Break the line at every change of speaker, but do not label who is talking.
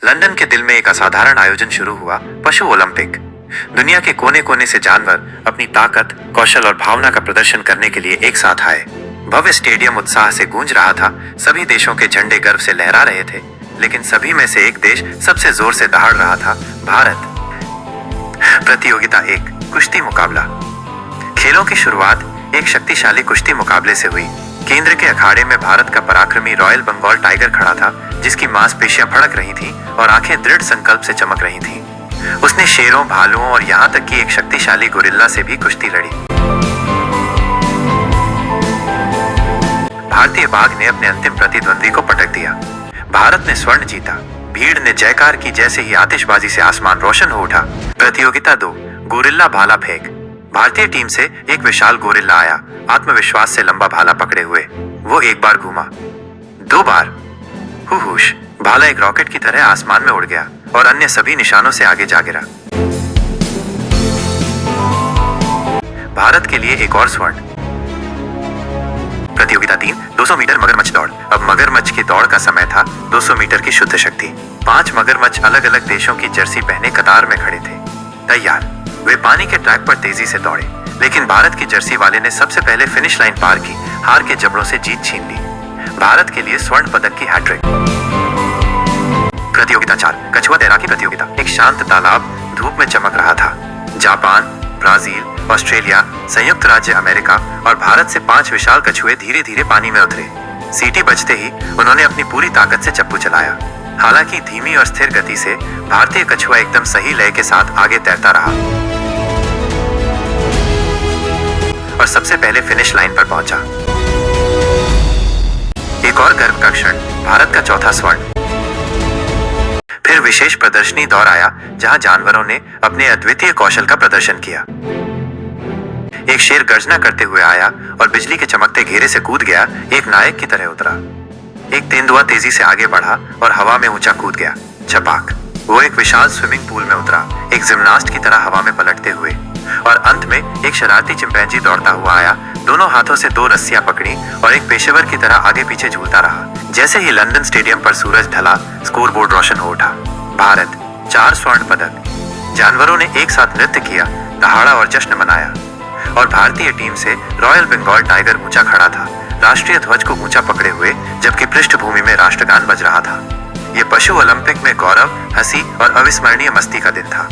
London के दिल में एक असाधारण आयोजन शुरू हुआ, पशु ओलंपिक। दुनिया के कोने कोने से जानवर अपनी ताकत, कौशल और भावना का प्रदर्शन करने के लिए एक साथ आए। भव्य स्टेडियम उत्साह से गूंज रहा था, सभी देशों के झंडे गर्व से लहरा रहे थे, लेकिन सभी में से एक देश सबसे जोर से दहाड़ रहा था, भारत। प्रतियोगिता 1, कुश्ती मुकाबला। खेलों की शुरुआत एक शक्तिशाली कुश्ती मुकाबले से हुई। केंद्र के अखाड़े में भारत का पराक्रमी रॉयल बंगाल टाइगर खड़ा था, जिसकी मांसपेशियां भड़क रही थीं और आंखें दृढ़ संकल्प से चमक रही थीं। उसने शेरों, भालुओं और यहाँ तक कि एक शक्तिशाली गोरिल्ला से भी कुश्ती लड़ी। भारतीय बाघ ने अपने अंतिम प्रतिद्वंदी को पटक दिया। भारत ने स्वर्ण जीता। भीड़ ने जयकार की जैसे ही आतिशबाजी से आसमान रोशन हो उठा। प्रतियोगिता 2, गोरिल्ला भाला फेंक। भारतीय टीम से एक विशाल गोरिल्ला आया, आत्मविश्वास से लंबा भाला पकड़े हुए। वो एक बार घूमा, 2 बार, हुश, भाला एक रॉकेट की तरह आसमान में उड़ गया और अन्य सभी निशानों से आगे जा गिरा। भारत के लिए एक और स्वर्ण। प्रतियोगिता 3, 200 मीटर मगरमच्छ दौड़। अब मगरमच्छ की दौड़ का समय था, 200 मीटर की शुद्ध शक्ति। 5 मगरमच्छ अलग अलग देशों की जर्सी पहने कतार में खड़े थे, तैयार। वे पानी के ट्रैक पर तेजी से दौड़े, लेकिन भारत की जर्सी वाले ने सबसे पहले फिनिश लाइन पार की, हार के जबड़ों से जीत छीन ली। भारत के लिए स्वर्ण पदक की हैट्रिक। प्रतियोगिता 4, कछुआ तैराकी प्रतियोगिता। एक शांत तालाब धूप में चमक रहा था। जापान, ब्राजील, ऑस्ट्रेलिया, संयुक्त राज्य अमेरिका और भारत से 5 विशाल कछुए धीरे धीरे पानी में उतरे। सीटी बजते ही उन्होंने अपनी पूरी ताकत से चप्पू चलाया। हालांकि धीमी और स्थिर गति से भारतीय कछुआ एकदम सही लय के साथ आगे तैरता रहा और सबसे पहले फिनिश लाइन पर पहुंचा। एक और गर्व का क्षण, भारत का चौथा स्वर्ण। फिर विशेष प्रदर्शनी दौर आया, जहां जानवरों ने अपने अद्वितीय कौशल का प्रदर्शन किया। एक शेर गर्जना करते हुए आया और बिजली के चमकते घेरे से कूद गया, एक नायक की तरह उतरा। एक तेंदुआ तेजी से आगे बढ़ा और हवा में ऊंचा कूद गया, छपाक। वो एक विशाल स्विमिंग पूल में उतरा, एक जिम्नास्ट की तरह हवा में पलटते हुए। और अंत में एक शरारती चिंपैंजी दौड़ता हुआ आया, दोनों हाथों से 2 रस्सियां पकड़ी और एक पेशेवर की तरह आगे पीछे झूलता रहा। जैसे ही लंदन स्टेडियम पर सूरज ढला, स्कोरबोर्ड रोशन हो उठा। भारत 4 स्वर्ण पदक। जानवरों ने एक साथ नृत्य किया, दहाड़ा और जश्न मनाया। और भारतीय टीम से रॉयल बंगाल टाइगर ऊंचा खड़ा था, राष्ट्रीय ध्वज को ऊंचा पकड़े हुए, जबकि पृष्ठभूमि में राष्ट्रगान बज रहा था। ये पशु ओलंपिक में गौरव, हंसी और अविस्मरणीय मस्ती का दिन था।